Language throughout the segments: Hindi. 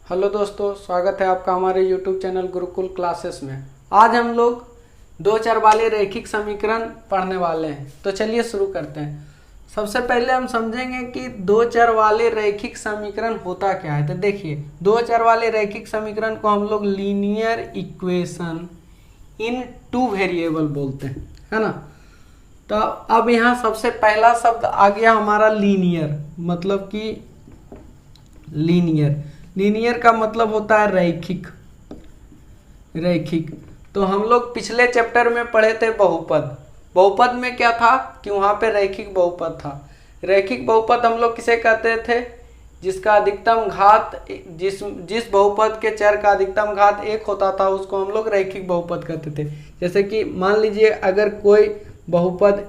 हेलो दोस्तों, स्वागत है आपका हमारे YouTube चैनल गुरुकुल क्लासेस में। आज हम लोग दो चर वाले रैखिक समीकरण पढ़ने वाले हैं। तो चलिए शुरू करते हैं। सबसे पहले हम समझेंगे कि दो चर वाले रैखिक समीकरण होता क्या है। तो देखिए, दो चर वाले रैखिक समीकरण को हम लोग linear equation in two variable बोलते हैं, है ना। तो अब यहाँ सबसे पहला शब्द आ गया हमारा लीनियर, मतलब कि लीनियर का मतलब होता है रैखिक। तो हम लोग पिछले चैप्टर में पढ़े थे बहुपद में क्या था कि वहां पे रैखिक बहुपद था। रैखिक बहुपद हम लोग किसे कहते थे? जिसका अधिकतम घात जिस बहुपद के चर का अधिकतम घात 1 होता था उसको हम लोग रैखिक बहुपद कहते थे। जैसे कि मान लीजिए अगर कोई बहुपद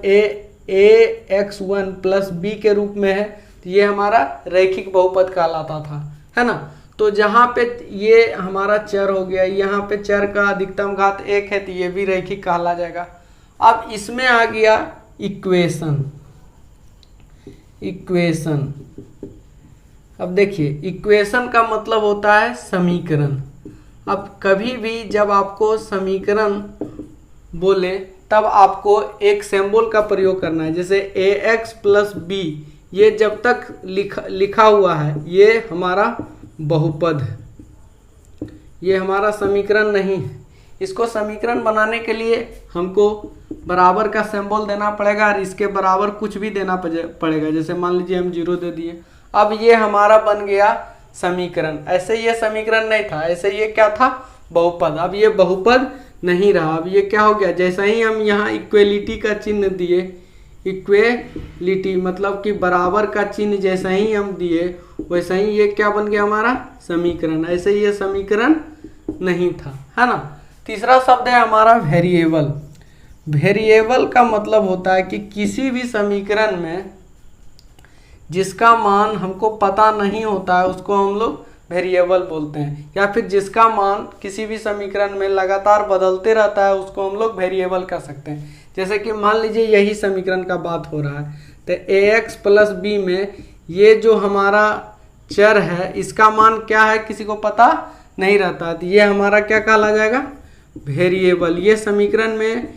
ax1 प्लस b के रूप में है तो ये हमारा रैखिक बहुपद कहलाता था, है ना। तो जहाँ पे ये हमारा चर हो गया, यहाँ पे चर का अधिकतम घात 1 है तो ये भी रैखिक कहला जाएगा। अब इसमें आ गया इक्वेशन। अब देखिए, इक्वेशन का मतलब होता है समीकरण। अब कभी भी जब आपको समीकरण बोले तब आपको एक सिंबल का प्रयोग करना है। जैसे ax प्लस b, ये जब तक लिखा हुआ है ये हमारा बहुपद है, ये हमारा समीकरण नहीं है। इसको समीकरण बनाने के लिए हमको बराबर का सिंबल देना पड़ेगा और इसके बराबर कुछ भी देना पड़ेगा। जैसे मान लीजिए हम 0 दे दिए, अब ये हमारा बन गया समीकरण। ऐसे ये समीकरण नहीं था, ऐसे ये क्या था? बहुपद। अब ये बहुपद नहीं रहा, अब ये क्या हो गया? जैसा ही हम यहाँ इक्वेलिटी का चिन्ह दिए, इक्वेलिटी मतलब कि बराबर का चिन्ह जैसा ही हम दिए वैसा ही ये क्या बन गया? हमारा समीकरण। ऐसे ये समीकरण नहीं था, है ना। तीसरा शब्द है हमारा वेरिएबल। वेरिएबल का मतलब होता है कि किसी भी समीकरण में जिसका मान हमको पता नहीं होता है उसको हम लोग वेरिएबल बोलते हैं, या फिर जिसका मान किसी भी समीकरण में लगातार बदलते रहता है उसको हम लोग वेरिएबल कह सकते हैं। जैसे कि मान लीजिए यही समीकरण का बात हो रहा है, तो ax प्लस b में ये जो हमारा चर है इसका मान क्या है किसी को पता नहीं रहता, तो ये हमारा क्या कहला जाएगा? वेरिएबल। ये समीकरण में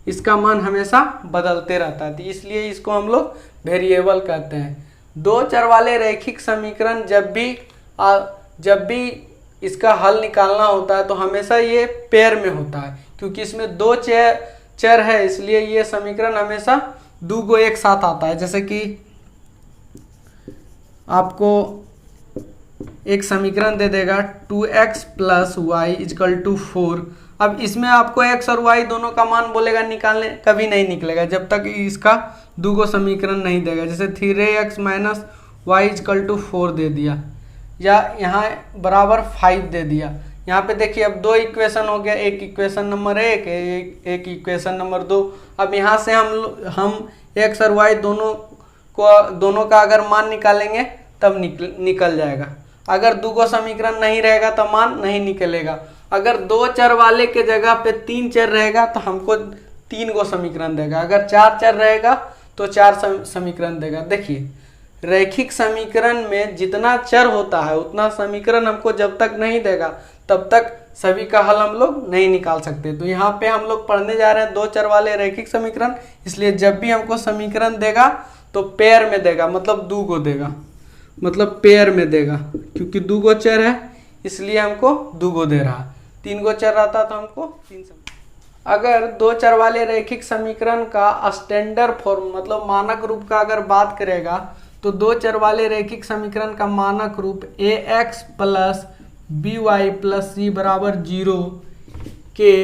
इसका मान हमेशा बदलते रहता है, तो इसलिए इसको हम लोग वेरिएबल कहते हैं। दो चर वाले रैखिक समीकरण जब भी इसका हल निकालना होता है तो हमेशा ये पेयर में होता है, क्योंकि इसमें दो चर है इसलिए ये समीकरण हमेशा दो गो एक साथ आता है। जैसे कि आपको एक समीकरण दे देगा 2x plus Y is equal to 4। अब इसमें आपको x और y दोनों का मान बोलेगा निकालने, कभी नहीं निकलेगा जब तक इसका दो गो समीकरण नहीं देगा। जैसे 3x minus Y is equal to 4 दे दिया, या यहाँ बराबर 5 दे दिया। यहाँ पे देखिए अब दो इक्वेशन हो गया, एक इक्वेशन नंबर एक इक्वेशन नंबर 2। अब यहाँ से हम x और y दोनों का अगर मान निकालेंगे तब निकल जाएगा। अगर दो गो समीकरण नहीं रहेगा तो मान नहीं निकलेगा। अगर दो चर वाले के जगह पे 3 चर रहेगा तो हमको 3 गो समीकरण देगा। अगर 4 चर रहेगा तो 4 समीकरण देगा। देखिए, रैखिक समीकरण में जितना चर होता है उतना समीकरण हमको जब तक नहीं देगा तब तक सभी का हल हम लोग नहीं निकाल सकते। तो यहाँ पे हम लोग पढ़ने जा रहे हैं दो चर वाले रैखिक समीकरण, इसलिए जब भी हमको समीकरण देगा तो पेयर में देगा, मतलब दो गो देगा, मतलब पेयर में देगा। क्योंकि दो गो चर है इसलिए हमको दो गो दे रहा। 3 गो चर रहता तो हमको 3। अगर दो चर वाले रैखिक समीकरण का स्टैंडर्ड फॉर्म मतलब मानक रूप का अगर बात करेगा तो दो चर वाले रैखिक समीकरण का मानक रूप ax plus by plus c बराबर 0 के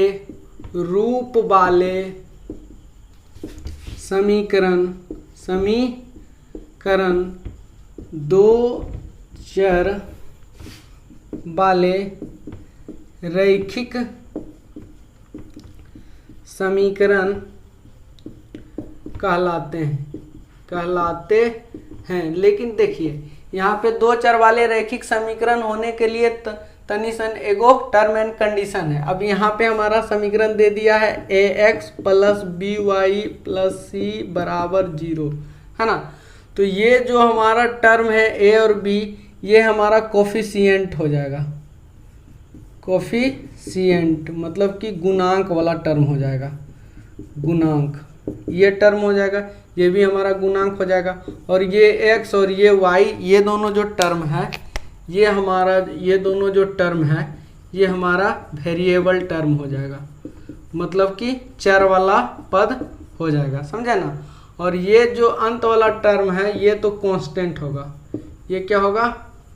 रूप वाले समीकरण दो चर वाले रैखिक समीकरण कहलाते हैं। लेकिन देखिए, यहाँ पे दो चर वाले रैखिक समीकरण होने के लिए तनिसन एगो टर्म एंड कंडीशन है। अब यहाँ पे हमारा समीकरण दे दिया है ax plus by plus c बराबर 0, है ना। तो ये जो हमारा टर्म है a और b ये हमारा कोफिशिएंट हो जाएगा। कोफिशिएंट मतलब कि गुणांक वाला टर्म हो जाएगा, गुणांक, ये टर्म हो जाएगा, ये भी हमारा गुणांक हो जाएगा। और ये x और ये y, ये दोनों जो टर्म है, ये हमारा, ये दोनों जो टर्म है ये हमारा वेरिएबल टर्म हो जाएगा, मतलब कि चर वाला पद हो जाएगा, समझे ना। और ये जो अंत वाला टर्म है ये तो कांस्टेंट होगा, ये क्या होगा,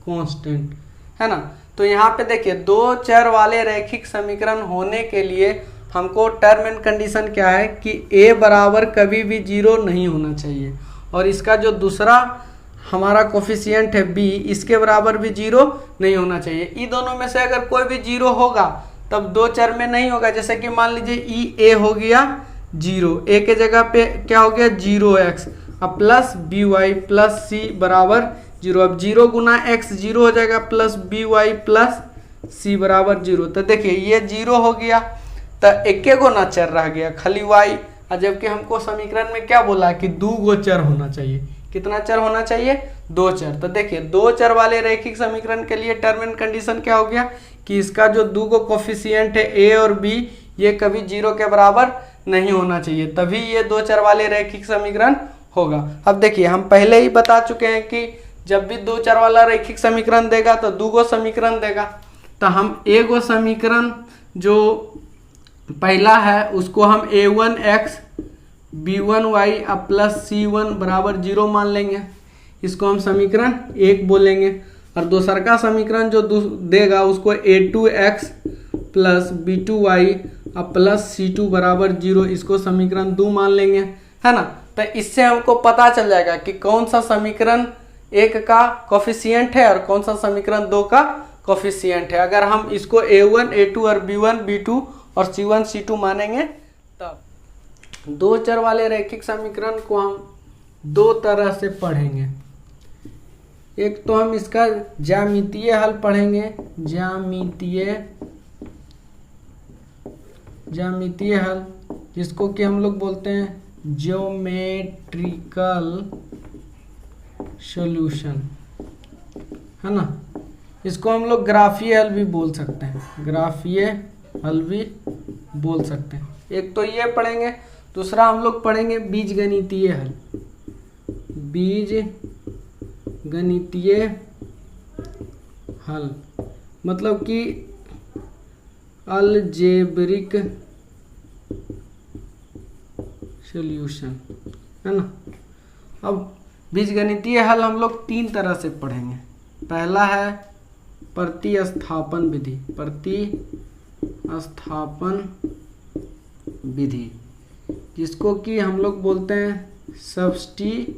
कांस्टेंट, है ना। तो यहाँ पे देखिए, दो चर वाले रैखिक समीकरण होने के लिए हमको टर्म एंड कंडीशन क्या है कि a बराबर कभी भी 0 नहीं होना चाहिए, और इसका जो दूसरा हमारा कोफिशिएंट है b, इसके बराबर भी 0 नहीं होना चाहिए। इन दोनों में से अगर कोई भी 0 होगा तब दो चर में नहीं होगा। जैसे कि मान लीजिए ई a हो गया 0, a के जगह पे क्या हो गया 0x, अब प्लस बी वाई प्लस सी बराबर 0। अब 0 गुना x 0 हो जाएगा, प्लस बी वाई प्लस सी बराबर 0। तो देखिए ये 0 हो गया, तो एक गो ना चर रह गया खाली y, और जबकि हमको समीकरण में क्या बोला कि 2 गो चर होना चाहिए। कितना चर होना चाहिए, 2 चर। तो देखिए 2 चर वाले रैखिक समीकरण के लिए टर्म एंड कंडीशन क्या हो गया कि इसका जो 2 गो कोफिशिएंट है a और b, ये कभी 0 के बराबर नहीं होना चाहिए, तभी ये 2 चर वाले रैखिक समीकरण होगा। अब देखिए हम पहले ही बता चुके हैं कि जब भी 2 चर वाला रैखिक समीकरण देगा तो 2 गो समीकरण देगा। तो हम एक गो समीकरण जो पहला है उसको हम a1x b1y अब प्लस c1 बराबर 0 मान लेंगे, इसको हम समीकरण 1 बोलेंगे। और दूसरा का समीकरण जो देगा उसको a2x प्लस b2y अब प्लस c2 बराबर 0, इसको समीकरण 2 मान लेंगे, है ना। तो इससे हमको पता चल जाएगा कि कौन सा समीकरण 1 का कोफिशिएंट है और कौन सा समीकरण 2 का कोफिशिएंट है। अगर हम इसको a1 a2 और b1 b2 और c1 c2 मानेंगे तब 2 चर वाले रैखिक समीकरण को हम 2 तरह से पढ़ेंगे। एक तो हम इसका ज्यामितीय हल पढ़ेंगे, ज्यामितीय हल, जिसको कि हम लोग बोलते हैं ज्योमेट्रिकल सॉल्यूशन, है ना। इसको हम लोग ग्राफीय हल भी बोल सकते हैं, ग्राफीय हल भी बोल सकते हैं। एक तो ये पढ़ेंगे, दूसरा हम लोग पढ़ेंगे बीजगणितीय हल, बीजगणितीय हल मतलब कि अलजेब्रिक सॉल्यूशन, है ना। अब बीजगणितीय हल हम लोग 3 तरह से पढ़ेंगे। पहला है प्रतिस्थापन विधि, प्रतिस्थापन विधि, जिसको कि हम लोग बोलते हैं सब्स्टिट्यूशन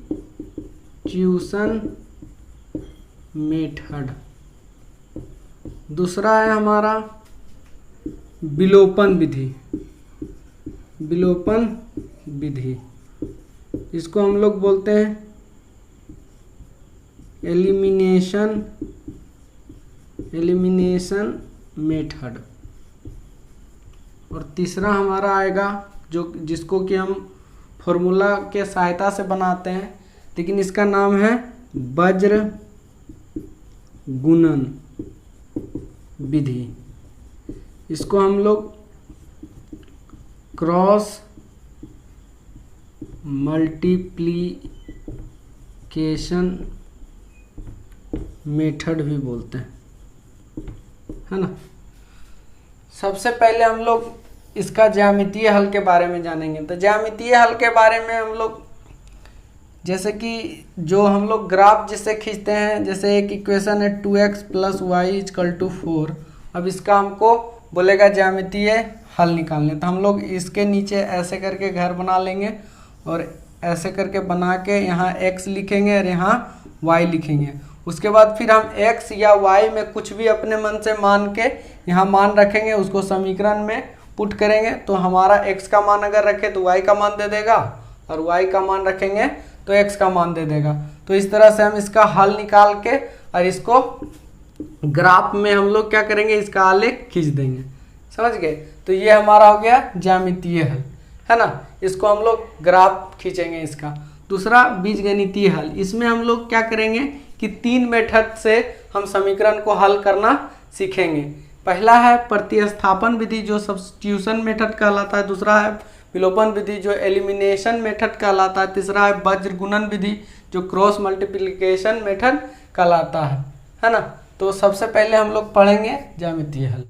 मेथड। दूसरा है हमारा विलोपन विधि, विलोपन विधि, इसको हम लोग बोलते हैं एलिमिनेशन मेथड। और तीसरा हमारा आएगा जिसको कि हम फॉर्मूला के सहायता से बनाते हैं, लेकिन इसका नाम है वज्र गुणन विधि। इसको हम लोग क्रॉस मल्टीप्लिकेशन मेथड भी बोलते हैं, है ना। सबसे पहले हम लोग इसका ज्यामितीय हल के बारे में जानेंगे। तो ज्यामितीय हल के बारे में हम लोग जैसे कि जो हम लोग ग्राफ जिससे खींचते हैं, जैसे एक इक्वेशन है 2x + y = 4। अब इसका हमको बोलेगा ज्यामितीय हल निकालने, तो हम लोग इसके नीचे ऐसे करके घर बना लेंगे और ऐसे करके बना के यहाँ x लिखेंगे और यहाँ y लिखेंगे। उसके बाद फिर हम x या y में कुछ भी अपने मन से मान के यहाँ मान रखेंगे, उसको समीकरण में पुट करेंगे। तो हमारा x का मान अगर रखे तो y का मान दे देगा, और y का मान रखेंगे तो x का मान दे देगा। तो इस तरह से हम इसका हल निकाल के और इसको ग्राफ में हम लोग क्या करेंगे, इसका आलेख खींच देंगे, समझ गए। तो ये हमारा हो गया ज्यामितीय हल, है ना। इसको हम लोग ग्राफ खींचेंगे इसका। दूसरा बीजगणितीय हल, इसमें हम लोग क्या करेंगे कि 3 मेथड से हम समीकरण को हल करना सीखेंगे। पहला है प्रतिस्थापन विधि जो सब्स्टिट्यूशन मेथड कहलाता है, दूसरा है विलोपन विधि जो एलिमिनेशन मेथड कहलाता है, तीसरा है वज्र गुणन विधि जो क्रॉस मल्टीप्लिकेशन मेथड कहलाता है ना। तो सबसे पहले हम लोग पढ़ेंगे ज्यामितीय हल।